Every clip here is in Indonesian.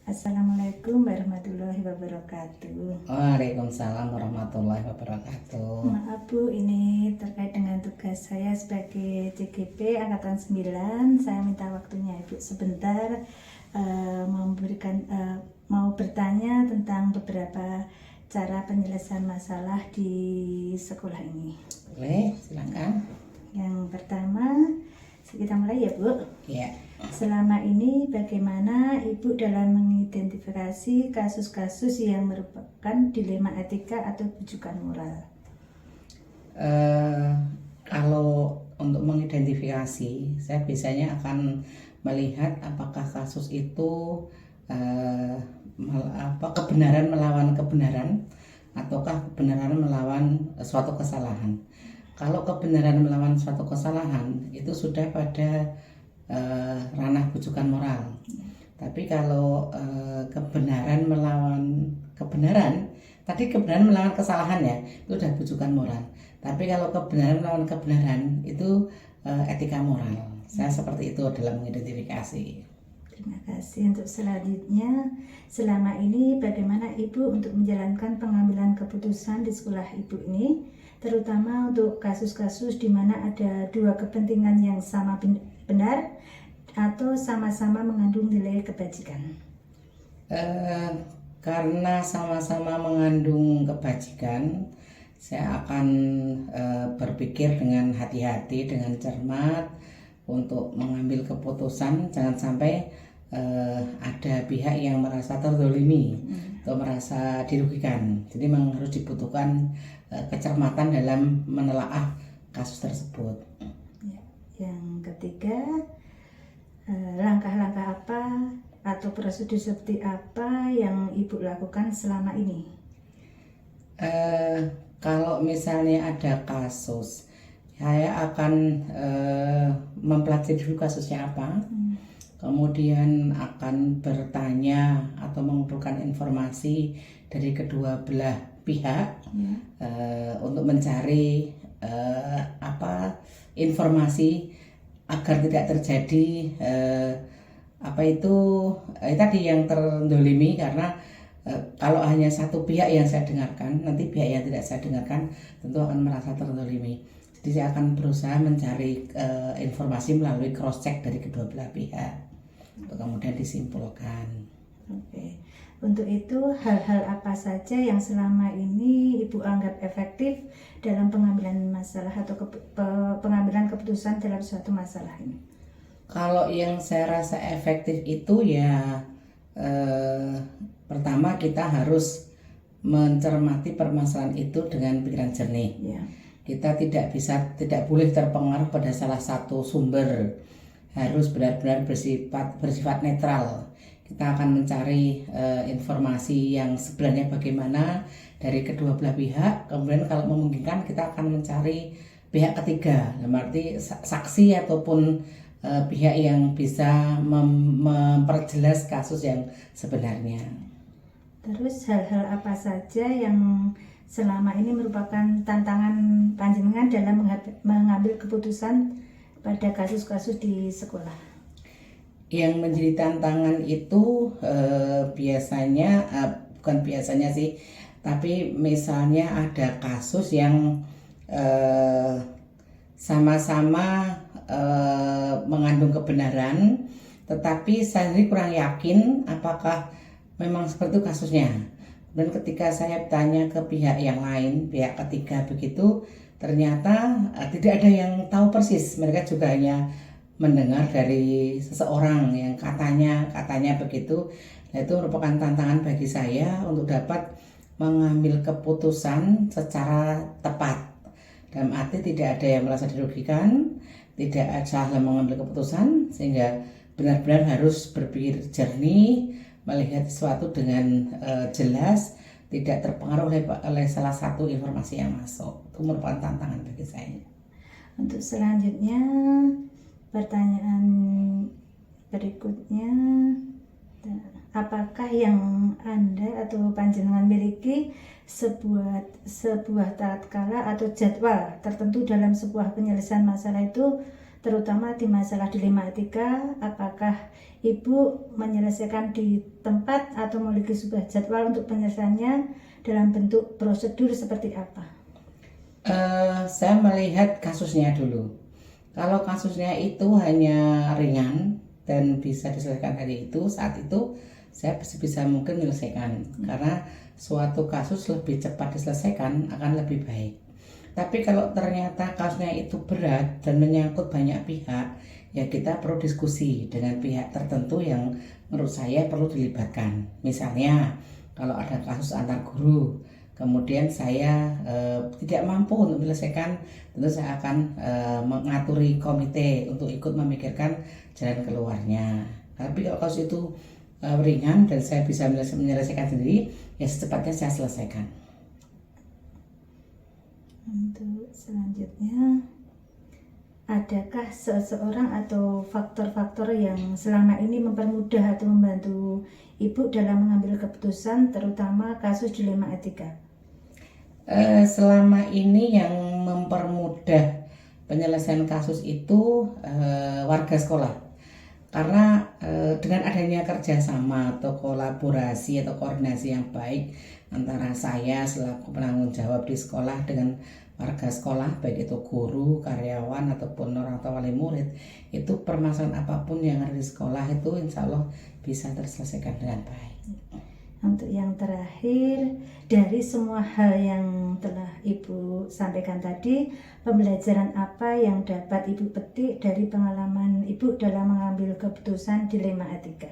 Assalamualaikum warahmatullahi wabarakatuh. Waalaikumsalam warahmatullahi wabarakatuh. Maaf Bu, ini terkait dengan tugas saya sebagai CGP Angkatan 9. Saya minta waktunya Ibu sebentar, mau bertanya tentang beberapa cara penyelesaian masalah di sekolah ini. Boleh, silakan. Yang pertama, kita mulai ya Bu. Ya. Selama ini bagaimana Ibu dalam mengidentifikasi kasus-kasus yang merupakan dilema etika atau bujukan moral? Kalau untuk mengidentifikasi, saya biasanya akan melihat apakah kasus itu kebenaran melawan kebenaran ataukah kebenaran melawan suatu kesalahan. Kalau kebenaran melawan suatu kesalahan itu sudah pada ranah bujukan moral. Tapi kalau kebenaran melawan kebenaran, tadi kebenaran melawan kesalahan ya, itu sudah bujukan moral. Tapi kalau kebenaran melawan kebenaran itu etika moral. Saya seperti itu dalam mengidentifikasi. Terima kasih. Untuk selanjutnya, selama ini bagaimana Ibu untuk menjalankan pengambilan keputusan di sekolah Ibu ini, terutama untuk kasus-kasus di mana ada dua kepentingan yang sama benar atau sama-sama mengandung nilai kebajikan? Karena sama-sama mengandung kebajikan, saya akan berpikir dengan hati-hati, dengan cermat untuk mengambil keputusan. Jangan sampai ada pihak yang merasa terzolimi atau merasa dirugikan. Jadi memang harus dibutuhkan kecermatan dalam menelaah kasus tersebut. Yang ketiga, langkah-langkah apa atau prosedur seperti apa yang Ibu lakukan selama ini? Kalau misalnya ada kasus, saya akan mempelajari dulu kasusnya apa, kemudian akan bertanya atau mengumpulkan informasi dari kedua belah pihak untuk mencari informasi agar tidak terjadi tadi yang terdolimi. Karena kalau hanya satu pihak yang saya dengarkan, nanti pihak yang tidak saya dengarkan tentu akan merasa terdolimi. Jadi saya akan berusaha mencari informasi melalui cross check dari kedua belah pihak untuk kemudian disimpulkan. Oke. Untuk itu, hal-hal apa saja yang selama ini Ibu anggap efektif dalam pengambilan masalah atau pengambilan keputusan dalam suatu masalah ini? Kalau yang saya rasa efektif itu ya pertama kita harus mencermati permasalahan itu dengan pikiran jernih. Kita tidak boleh terpengaruh pada salah satu sumber, harus benar-benar bersifat netral. Kita akan mencari informasi yang sebenarnya bagaimana dari kedua belah pihak. Kemudian kalau memungkinkan kita akan mencari pihak ketiga, berarti saksi ataupun pihak yang bisa memperjelas kasus yang sebenarnya. Terus hal-hal apa saja yang selama ini merupakan tantangan panjenengan dalam mengambil keputusan pada kasus-kasus di sekolah? Yang menjadi tantangan itu bukan biasanya sih, tapi misalnya ada kasus yang sama-sama mengandung kebenaran, tetapi saya sendiri kurang yakin apakah memang seperti itu kasusnya. Dan ketika saya tanya ke pihak yang lain, pihak ketiga begitu, ternyata tidak ada yang tahu persis. Mereka juga hanya mendengar dari seseorang yang katanya begitu. Nah, itu merupakan tantangan bagi saya untuk dapat mengambil keputusan secara tepat. Dalam arti tidak ada yang merasa dirugikan, tidak salah mengambil keputusan, sehingga benar-benar harus berpikir jernih, melihat sesuatu dengan jelas, tidak terpengaruh oleh salah satu informasi yang masuk. Itu merupakan tantangan bagi saya. Untuk selanjutnya, pertanyaan berikutnya, apakah yang Anda atau panjenengan miliki sebuah tatkala atau jadwal tertentu dalam sebuah penyelesaian masalah itu, terutama di masalah dilema etika? Apakah Ibu menyelesaikan di tempat atau memiliki sebuah jadwal untuk penyelesaiannya dalam bentuk prosedur seperti apa? Saya melihat kasusnya dulu. Kalau kasusnya itu hanya ringan dan bisa diselesaikan hari itu, saat itu saya bisa mungkin menyelesaikan, karena suatu kasus lebih cepat diselesaikan akan lebih baik. Tapi kalau ternyata kasusnya itu berat dan menyangkut banyak pihak, ya kita perlu diskusi dengan pihak tertentu yang menurut saya perlu dilibatkan. Misalnya kalau ada kasus antar guru, kemudian saya tidak mampu untuk menyelesaikan, tentu saya akan mengaturi komite untuk ikut memikirkan jalan keluarnya. Tapi kalau kasus itu ringan dan saya bisa menyelesaikan sendiri, ya secepatnya saya selesaikan. Untuk selanjutnya, adakah seseorang atau faktor-faktor yang selama ini mempermudah atau membantu Ibu dalam mengambil keputusan, terutama kasus dilema etika? Selama ini yang mempermudah penyelesaian kasus itu warga sekolah, karena dengan adanya kerjasama atau kolaborasi atau koordinasi yang baik antara saya selaku penanggung jawab di sekolah dengan warga sekolah, baik itu guru, karyawan ataupun orang tua wali murid, itu permasalahan apapun yang ada di sekolah itu insya Allah bisa terselesaikan dengan baik. Untuk yang terakhir, dari semua hal yang telah Ibu sampaikan tadi, pembelajaran apa yang dapat Ibu petik dari pengalaman Ibu dalam mengambil keputusan dilema etika?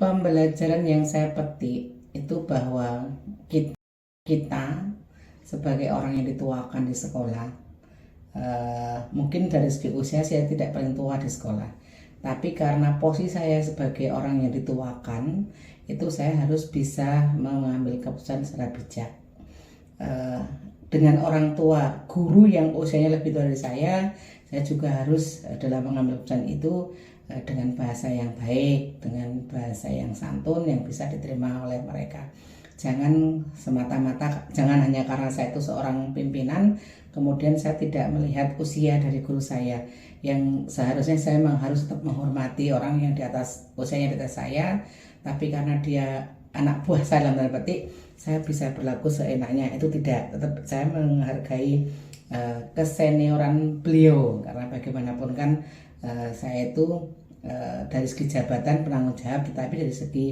Pembelajaran yang saya petik itu bahwa kita sebagai orang yang dituakan di sekolah, mungkin dari segi usia saya tidak paling tua di sekolah, tapi karena posisi saya sebagai orang yang dituakan, itu saya harus bisa mengambil keputusan secara bijak. Dengan orang tua, guru yang usianya lebih tua dari saya juga harus dalam mengambil keputusan itu dengan bahasa yang baik, dengan bahasa yang santun yang bisa diterima oleh mereka. Jangan semata-mata, jangan hanya karena saya itu seorang pimpinan, kemudian saya tidak melihat usia dari guru saya, yang seharusnya saya memang harus tetap menghormati orang yang di atas usianya di atas saya, tapi karena dia anak buah saya dalam tanda petik, saya bisa berlaku seenaknya. Itu tidak, tetap saya menghargai kesenioran beliau, karena bagaimanapun kan saya itu dari segi jabatan penanggung jawab, tetapi dari segi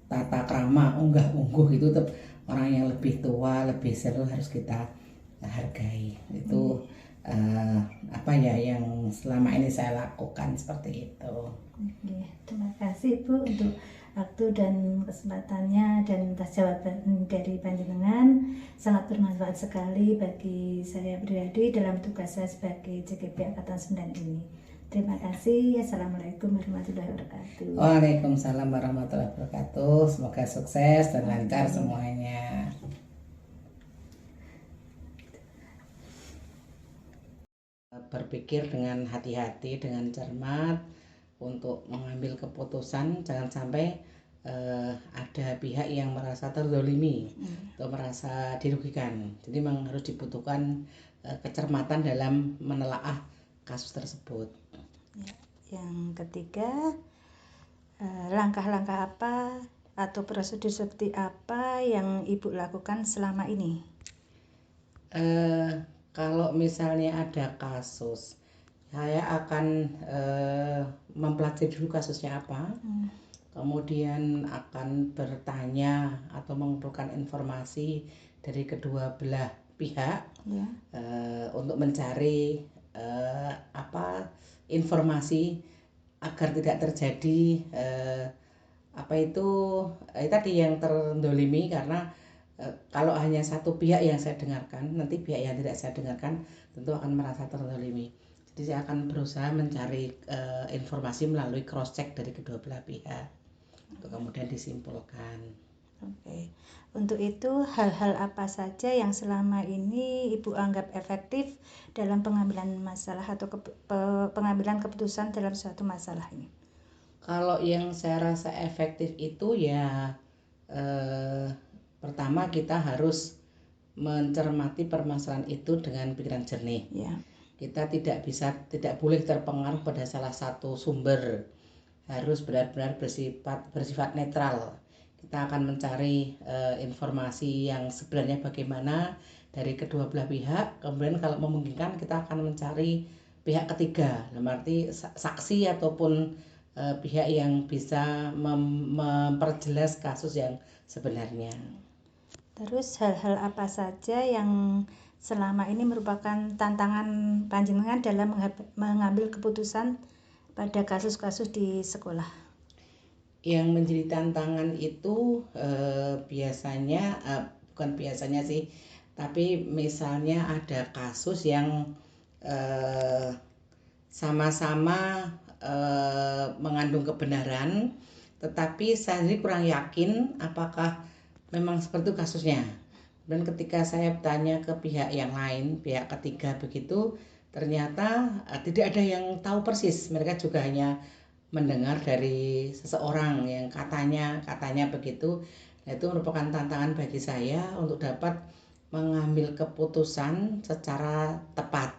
tata krama, unggah-ungguh itu tetap orang yang lebih tua, lebih senior harus kita hargai. Itu apa ya yang selama ini saya lakukan seperti itu. Oke, terima kasih Bu untuk waktu dan kesempatannya dan atas jawaban dari panjenengan. Sangat bermanfaat sekali bagi saya pribadi dalam tugas saya sebagai JGP Angkatan 9 ini. Terima kasih. Assalamualaikum warahmatullahi wabarakatuh. Waalaikumsalam warahmatullahi wabarakatuh. Semoga sukses dan lancar semuanya. Berpikir dengan hati-hati, dengan cermat untuk mengambil keputusan. Jangan sampai ada pihak yang merasa terzolimi atau merasa dirugikan. Jadi memang harus dibutuhkan kecermatan dalam menelaah kasus tersebut. Yang ketiga, langkah-langkah apa atau prosedur seperti apa yang Ibu lakukan selama ini? Kalau misalnya ada kasus, saya akan mempelajari dulu kasusnya apa, kemudian akan bertanya atau mengumpulkan informasi dari kedua belah pihak untuk mencari informasi agar tidak terjadi tadi yang terdolimi, karena kalau hanya satu pihak yang saya dengarkan, nanti pihak yang tidak saya dengarkan tentu akan merasa terdolimi. Jadi saya akan berusaha mencari informasi melalui cross check dari kedua belah pihak untuk kemudian disimpulkan. Oke. Untuk itu, hal-hal apa saja yang selama ini Ibu anggap efektif dalam pengambilan masalah atau pengambilan keputusan dalam suatu masalah ini? Kalau yang saya rasa efektif itu ya pertama kita harus mencermati permasalahan itu dengan pikiran jernih. Ya. Kita tidak boleh terpengaruh pada salah satu sumber, harus benar-benar bersifat netral. Kita akan mencari informasi yang sebenarnya bagaimana dari kedua belah pihak. Kemudian kalau memungkinkan kita akan mencari pihak ketiga, berarti saksi ataupun pihak yang bisa memperjelas kasus yang sebenarnya. Terus hal-hal apa saja yang selama ini merupakan tantangan panjenengan dalam mengambil keputusan pada kasus-kasus di sekolah? Yang menjadi tantangan itu biasanya bukan biasanya sih, tapi misalnya ada kasus yang sama-sama mengandung kebenaran, tetapi saya sendiri kurang yakin apakah memang seperti itu kasusnya. Dan ketika saya tanya ke pihak yang lain, pihak ketiga begitu, ternyata tidak ada yang tahu persis. Mereka juga hanya mendengar dari seseorang yang katanya begitu. Nah, itu merupakan tantangan bagi saya untuk dapat mengambil keputusan secara tepat.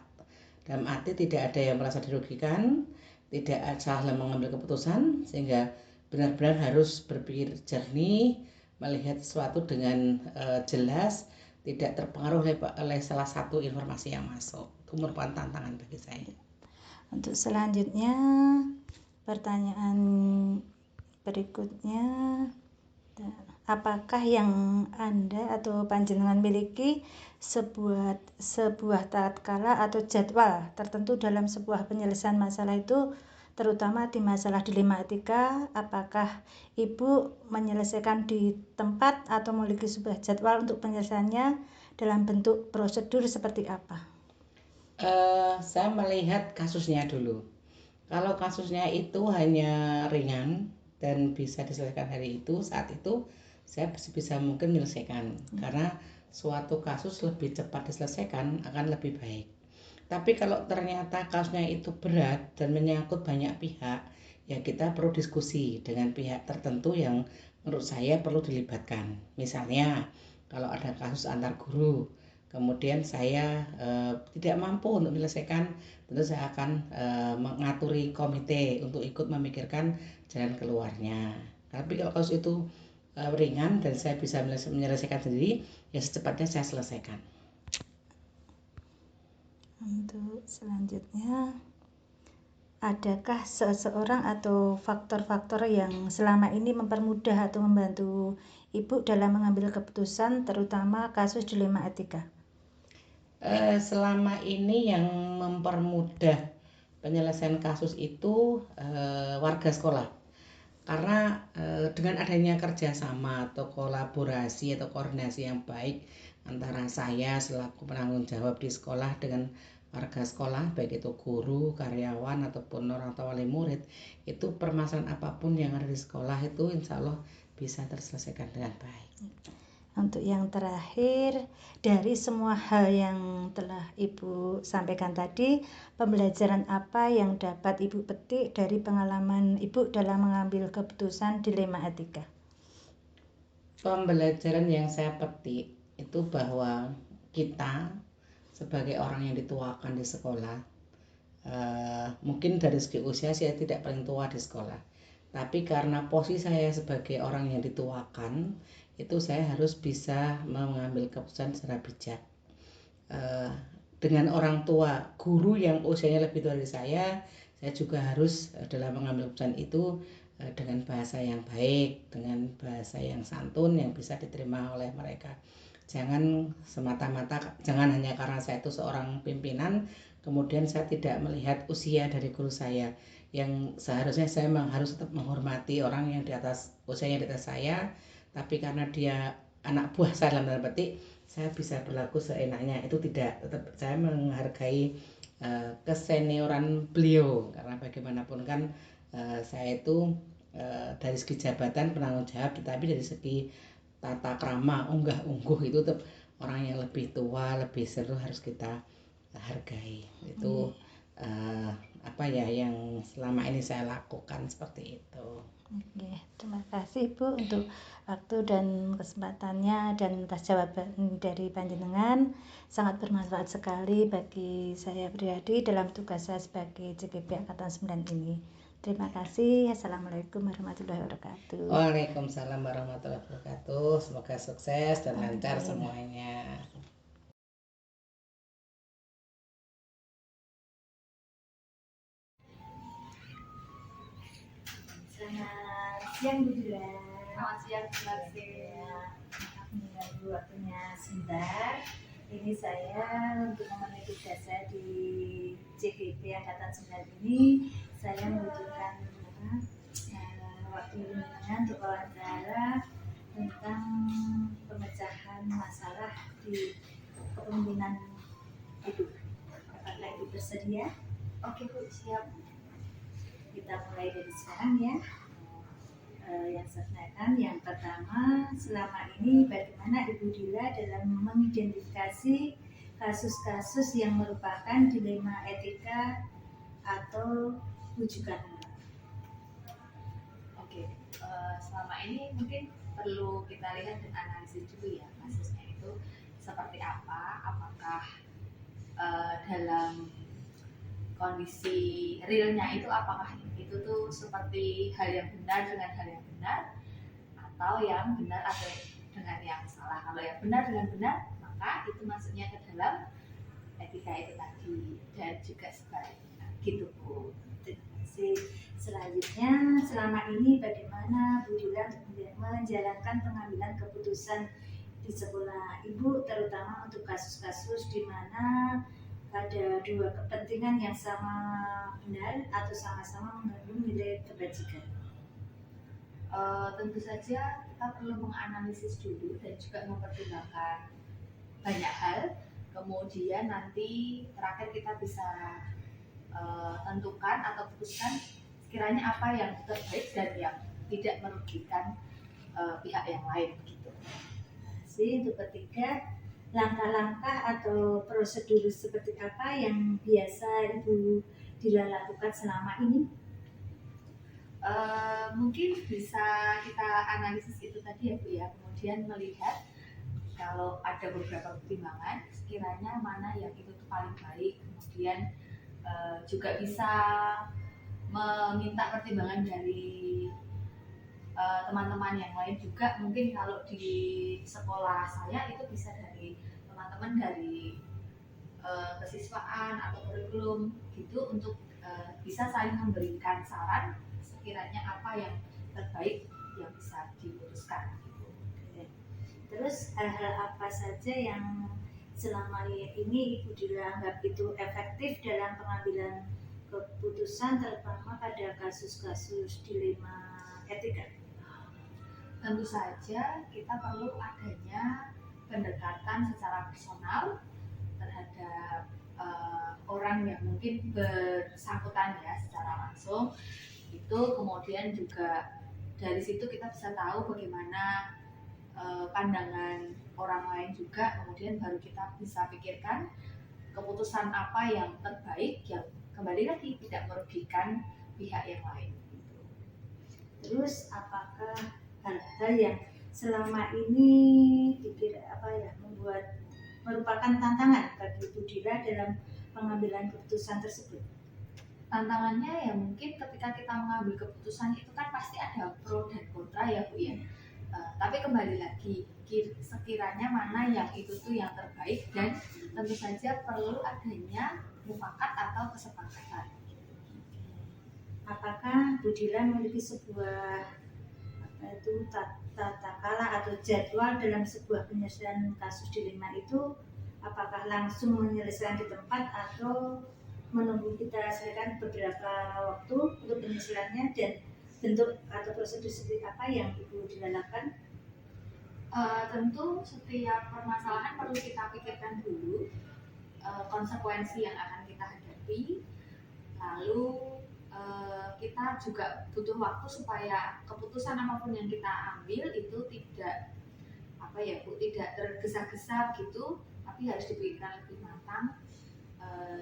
Dalam arti tidak ada yang merasa dirugikan, tidak salah mengambil keputusan, sehingga benar-benar harus berpikir jernih, melihat sesuatu dengan jelas, tidak terpengaruh oleh salah satu informasi yang masuk. Itu merupakan tantangan bagi saya. Untuk selanjutnya, pertanyaan berikutnya, apakah yang Anda atau panjenengan miliki sebuah tatkala atau jadwal tertentu dalam sebuah penyelesaian masalah itu, terutama di masalah dilema etika? Apakah Ibu menyelesaikan di tempat atau memiliki sebuah jadwal untuk penyelesaiannya dalam bentuk prosedur seperti apa? Saya melihat kasusnya dulu. Kalau kasusnya itu hanya ringan dan bisa diselesaikan hari itu, saat itu saya bisa mungkin menyelesaikan, karena suatu kasus lebih cepat diselesaikan akan lebih baik. Tapi kalau ternyata kasusnya itu berat dan menyangkut banyak pihak, ya kita perlu diskusi dengan pihak tertentu yang menurut saya perlu dilibatkan. Misalnya kalau ada kasus antar guru, kemudian saya tidak mampu untuk menyelesaikan, tentu saya akan mengaturi komite untuk ikut memikirkan jalan keluarnya. Tapi kalau kasus itu ringan dan saya bisa menyelesaikan sendiri, ya secepatnya saya selesaikan. Untuk selanjutnya, adakah seseorang atau faktor-faktor yang selama ini mempermudah atau membantu Ibu dalam mengambil keputusan, terutama kasus dilema etika? Selama ini yang mempermudah penyelesaian kasus itu warga sekolah. Karena dengan adanya kerjasama atau kolaborasi atau koordinasi yang baik antara saya selaku penanggung jawab di sekolah dengan warga sekolah, baik itu guru, karyawan, ataupun orang tua wali murid, itu permasalahan apapun yang ada di sekolah itu insya Allah bisa terselesaikan dengan baik. Untuk yang terakhir, dari semua hal yang telah Ibu sampaikan tadi, pembelajaran apa yang dapat Ibu petik dari pengalaman Ibu dalam mengambil keputusan dilema etika? Pembelajaran yang saya petik itu bahwa kita sebagai orang yang dituakan di sekolah, mungkin dari segi usia saya tidak paling tua di sekolah, tapi karena posisi saya sebagai orang yang dituakan, itu saya harus bisa mengambil keputusan secara bijak. Dengan orang tua, guru yang usianya lebih tua dari saya juga harus dalam mengambil keputusan itu dengan bahasa yang baik, dengan bahasa yang santun yang bisa diterima oleh mereka. Jangan semata-mata, jangan hanya karena saya itu seorang pimpinan, kemudian saya tidak melihat usia dari guru saya, yang seharusnya saya memang harus tetap menghormati orang yang di atas usianya di atas saya, tapi karena dia anak buah saya dalam tanda petik, saya bisa berlaku seenaknya. Itu tidak, tetap saya menghargai kesenioran beliau, karena bagaimanapun kan saya itu dari segi jabatan penanggung jawab, tetapi dari segi tata krama unggah-ungguh itu tuh orang yang lebih tua, lebih seru harus kita hargai. Itu apa ya yang selama ini saya lakukan seperti itu. Oke, terima kasih Ibu untuk waktu dan kesempatannya dan atas jawaban dari panjenengan. Sangat bermanfaat sekali bagi saya pribadi dalam tugas saya sebagai CGP Angkatan 9 ini. Terima kasih. Assalamualaikum warahmatullahi wabarakatuh. Waalaikumsalam warahmatullahi wabarakatuh. Semoga sukses dan lancar semuanya. Selamat siang Bu Dila. Selamat siang, terima kasih. Maaf mengganggu waktunya sebentar. Ini saya untuk memenuhi tugas saya di CGP Angkatan 9 ini, saya membutuhkan waktu dengan untuk wawancara tentang pemecahan masalah di kepemimpinan Ibu. Apakah Ibu bersedia? Oke Bu, siap. Kita mulai dari sekarang ya. Yang saya tanyakan yang pertama, selama ini bagaimana Ibu Dila dalam mengidentifikasi kasus-kasus yang merupakan dilema etika atau rujukan? Oke, selama ini mungkin perlu kita lihat dan analisis dulu ya kasusnya itu seperti apa, apakah dalam kondisi realnya itu apakah itu tuh seperti hal yang benar dengan hal yang benar atau yang benar atau dengan yang salah. Kalau yang benar dengan benar maka itu masuknya ke dalam etika itu tadi dan juga sebaliknya gitu Bu. Terima kasih. Selanjutnya, selama ini bagaimana Bu Dila menjalankan pengambilan keputusan di sekolah Ibu, terutama untuk kasus-kasus di mana ada dua kepentingan yang sama benar atau sama-sama mengandung nilai kebajikan? Tentu saja kita perlu menganalisis dulu dan juga mempertimbangkan banyak hal. Kemudian nanti terakhir kita bisa tentukan atau putuskan sekiranya apa yang terbaik dan yang tidak merugikan pihak yang lain gitu. Untuk ketiga, langkah-langkah atau prosedur seperti apa yang biasa Ibu Dila lakukan selama ini? Mungkin bisa kita analisis itu tadi ya Bu ya, kemudian melihat kalau ada beberapa pertimbangan sekiranya mana yang itu tuh paling baik, kemudian juga bisa meminta pertimbangan dari teman-teman yang lain juga. Mungkin kalau di sekolah saya itu bisa dari teman-teman dari kesiswaan atau kurikulum gitu untuk bisa saling memberikan saran sekiranya apa yang terbaik yang bisa diputuskan gitu. Terus hal-hal apa saja yang selama ini Ibu Dila anggap itu efektif dalam pengambilan keputusan terutama pada kasus-kasus dilema etika? Tentu saja kita perlu adanya pendekatan secara personal terhadap orang yang mungkin bersangkutan ya secara langsung itu, kemudian juga dari situ kita bisa tahu bagaimana pandangan orang lain juga, kemudian baru kita bisa pikirkan keputusan apa yang terbaik yang kembali lagi tidak merugikan pihak yang lain. Terus apakah hal-hal yang selama ini membuat merupakan tantangan bagi Ibu Dila dalam pengambilan keputusan tersebut? Tantangannya ya mungkin ketika kita mengambil keputusan itu kan pasti ada pro dan kontra ya Bu ya. Tapi kembali lagi sekiranya mana yang itu tuh yang terbaik dan tentu saja perlu adanya mufakat atau kesepakatan. Apakah Bu Dila memiliki sebuah tata kala atau jadwal dalam sebuah penyelesaian kasus dilema itu? Apakah langsung menyelesaikan di tempat atau menunggu kita selesaikan beberapa waktu untuk penyelesaiannya, dan bentuk atau prosedur seperti apa yang Ibu Dila lakukan? Tentu setiap permasalahan perlu kita pikirkan dulu konsekuensi yang akan kita hadapi, lalu kita juga butuh waktu supaya keputusan apapun yang kita ambil itu tidak apa ya Bu, tidak tergesa-gesa gitu, tapi harus dipikirkan lebih matang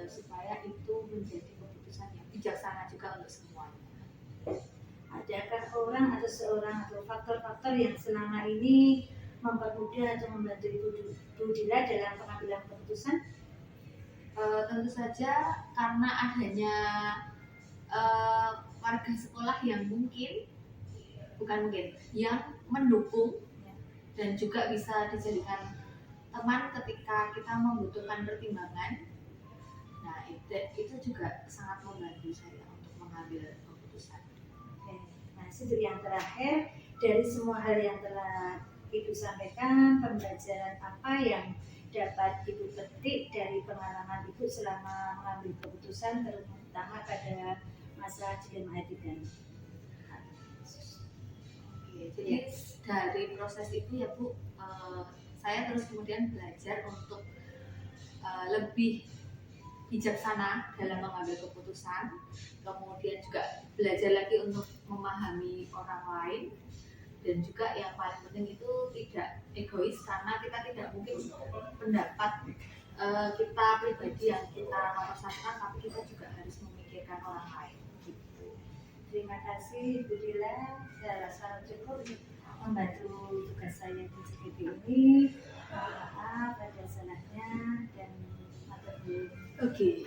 supaya itu menjadi keputusan yang bijaksana juga untuk semuanya. Adakah orang atau seorang atau faktor-faktor yang selama ini mempermudah atau membantu Ibu Dila dalam pengambilan keputusan? Tentu saja karena adanya warga sekolah yang yang mendukung dan juga bisa dijadikan teman ketika kita membutuhkan pertimbangan. Nah, itu juga sangat membantu saya untuk mengambil keputusan. Oke. Nah, itu yang terakhir, dari semua hal yang telah Ibu sampaikan, pembelajaran apa yang dapat Ibu petik dari pengalaman Ibu selama mengambil keputusan, terutama pada masa dilema etika? Jadi dari proses itu ya Bu, saya terus kemudian belajar untuk lebih bijaksana dalam mengambil keputusan, kemudian juga belajar lagi untuk memahami orang lain, dan juga yang paling penting itu tidak egois, karena kita tidak mungkin pendapat kita pribadi yang kita nomor-satukan, tapi kita juga harus memikirkan orang lain. Terima kasih Ibu Dila, saya rasa cukup membantu tugas saya di CGP ini. Maaf ada salahnya dan matur nuwun. Oke.